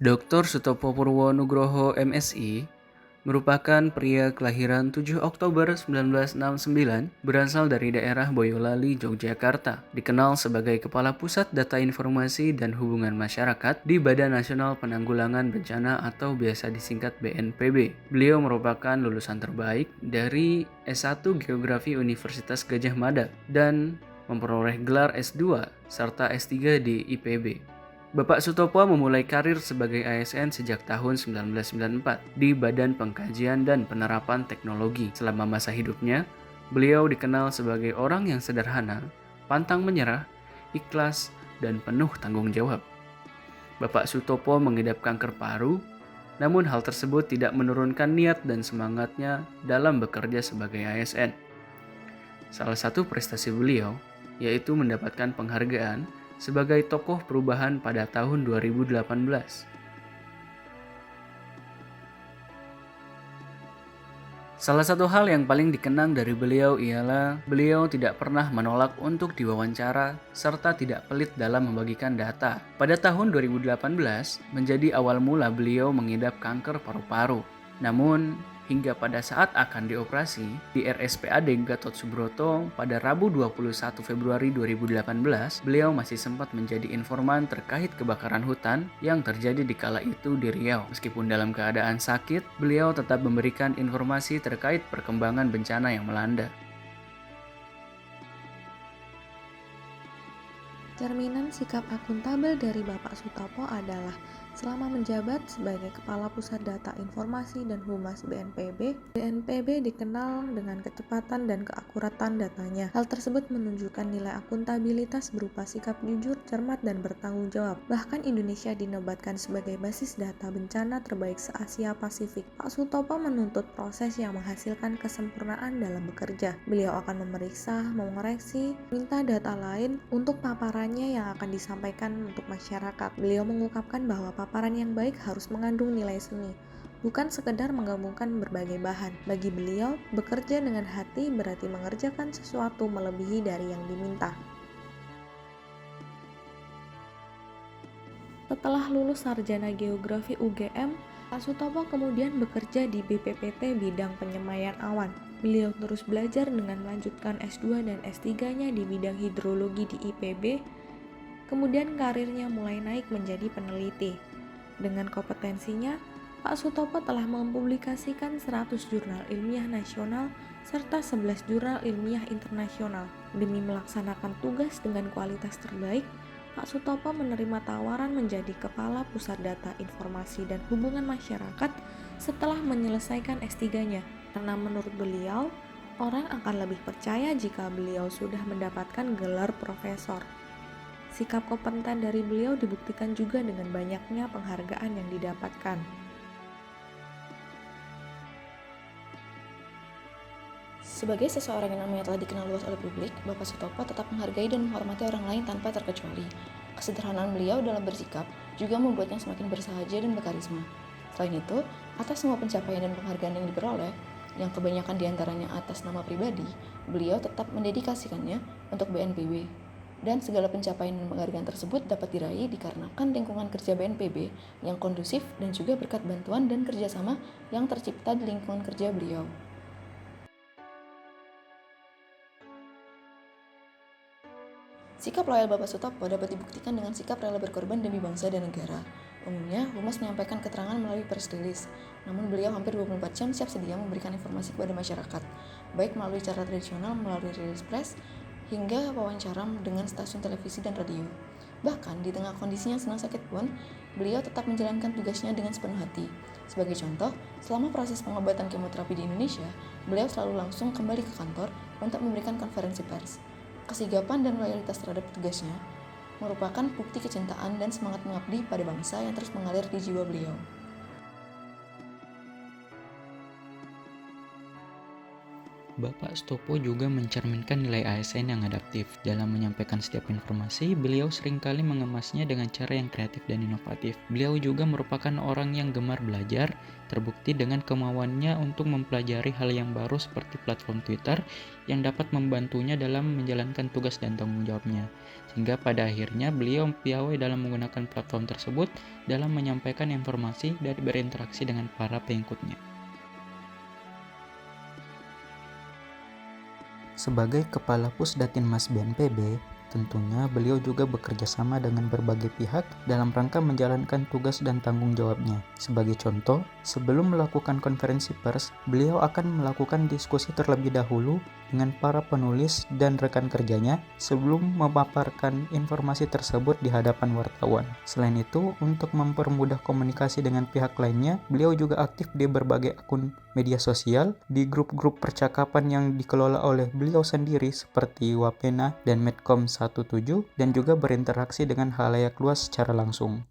Dr. Sutopo Purwonugroho MSI merupakan pria kelahiran 7 Oktober 1969 berasal dari daerah Boyolali, Yogyakarta. Dikenal sebagai Kepala Pusat Data Informasi dan Hubungan Masyarakat di Badan Nasional Penanggulangan Bencana atau biasa disingkat BNPB. Beliau merupakan lulusan terbaik dari S1 Geografi Universitas Gadjah Mada dan memperoleh gelar S2 serta S3 di IPB. Bapak Sutopo memulai karir sebagai ASN sejak tahun 1994 di Badan Pengkajian dan Penerapan Teknologi. Selama masa hidupnya, beliau dikenal sebagai orang yang sederhana, pantang menyerah, ikhlas, dan penuh tanggung jawab. Bapak Sutopo mengidap kanker paru, namun hal tersebut tidak menurunkan niat dan semangatnya dalam bekerja sebagai ASN. Salah satu prestasi beliau yaitu mendapatkan penghargaan sebagai tokoh perubahan pada tahun 2018. Salah satu hal yang paling dikenang dari beliau ialah beliau tidak pernah menolak untuk diwawancara serta tidak pelit dalam membagikan data. Pada tahun 2018 menjadi awal mula beliau mengidap kanker paru-paru. Namun, hingga pada saat akan dioperasi di RSPAD Gatot Subroto pada Rabu 21 Februari 2018, beliau masih sempat menjadi informan terkait kebakaran hutan yang terjadi di kala itu di Riau. Meskipun dalam keadaan sakit, beliau tetap memberikan informasi terkait perkembangan bencana yang melanda. Cerminan sikap akuntabel dari Bapak Sutopo adalah selama menjabat sebagai Kepala Pusat Data Informasi dan Humas BNPB, BNPB dikenal dengan kecepatan dan keakuratan datanya. Hal tersebut menunjukkan nilai akuntabilitas berupa sikap jujur, cermat, dan bertanggung jawab. Bahkan Indonesia dinobatkan sebagai basis data bencana terbaik se-Asia Pasifik. Pak Sutopo menuntut proses yang menghasilkan kesempurnaan dalam bekerja. Beliau akan memeriksa, mengoreksi, minta data lain untuk paparannya yang akan disampaikan untuk masyarakat. Beliau mengungkapkan bahwa paparan yang baik harus mengandung nilai seni, bukan sekedar menggabungkan berbagai bahan. Bagi beliau, bekerja dengan hati berarti mengerjakan sesuatu melebihi dari yang diminta. Setelah lulus sarjana geografi UGM, Pak Sutopo kemudian bekerja di BPPT bidang penyemaian awan. Beliau terus belajar dengan melanjutkan S2 dan S3-nya di bidang hidrologi di IPB. Kemudian karirnya mulai naik menjadi peneliti. Dengan kompetensinya, Pak Sutopo telah mempublikasikan 100 jurnal ilmiah nasional serta 11 jurnal ilmiah internasional. Demi melaksanakan tugas dengan kualitas terbaik, Pak Sutopo menerima tawaran menjadi Kepala Pusat Data Informasi dan Hubungan Masyarakat setelah menyelesaikan S3-nya. Karena menurut beliau, orang akan lebih percaya jika beliau sudah mendapatkan gelar profesor. Sikap kompeten dari beliau dibuktikan juga dengan banyaknya penghargaan yang didapatkan. Sebagai seseorang yang namanya telah dikenal luas oleh publik, Bapak Sutopo tetap menghargai dan menghormati orang lain tanpa terkecuali. Kesederhanaan beliau dalam bersikap juga membuatnya semakin bersahaja dan berkarisma. Selain itu, atas semua pencapaian dan penghargaan yang diperoleh, yang kebanyakan diantaranya atas nama pribadi, beliau tetap mendedikasikannya untuk BNPB. Dan segala pencapaian dan penghargaan tersebut dapat diraih dikarenakan lingkungan kerja BNPB yang kondusif dan juga berkat bantuan dan kerjasama yang tercipta di lingkungan kerja beliau. Sikap loyal Bapak Sutopo dapat dibuktikan dengan sikap rela berkorban demi bangsa dan negara. Umumnya, Humas menyampaikan keterangan melalui press release, namun beliau hampir 24 jam siap sedia memberikan informasi kepada masyarakat, baik melalui cara tradisional melalui rilis press, hingga wawancara dengan stasiun televisi dan radio. Bahkan, di tengah kondisi yang sedang sakit pun, beliau tetap menjalankan tugasnya dengan sepenuh hati. Sebagai contoh, selama proses pengobatan kemoterapi di Indonesia, beliau selalu langsung kembali ke kantor untuk memberikan konferensi pers. Kesigapan dan loyalitas terhadap tugasnya merupakan bukti kecintaan dan semangat mengabdi pada bangsa yang terus mengalir di jiwa beliau. Bapak Stopo juga mencerminkan nilai ASN yang adaptif. Dalam menyampaikan setiap informasi, beliau seringkali mengemasnya dengan cara yang kreatif dan inovatif. Beliau juga merupakan orang yang gemar belajar, terbukti dengan kemauannya untuk mempelajari hal yang baru seperti platform Twitter yang dapat membantunya dalam menjalankan tugas dan tanggung jawabnya. Sehingga pada akhirnya beliau piawai dalam menggunakan platform tersebut dalam menyampaikan informasi dan berinteraksi dengan para pengikutnya. Sebagai Kepala Pusdatinmas BNPB, tentunya beliau juga bekerja sama dengan berbagai pihak dalam rangka menjalankan tugas dan tanggung jawabnya. Sebagai contoh, sebelum melakukan konferensi pers, beliau akan melakukan diskusi terlebih dahulu dengan para penulis dan rekan kerjanya sebelum memaparkan informasi tersebut di hadapan wartawan. Selain itu, untuk mempermudah komunikasi dengan pihak lainnya, beliau juga aktif di berbagai akun media sosial, di grup-grup percakapan yang dikelola oleh beliau sendiri seperti Wapena dan Medcom 17 dan juga berinteraksi dengan khalayak luas secara langsung.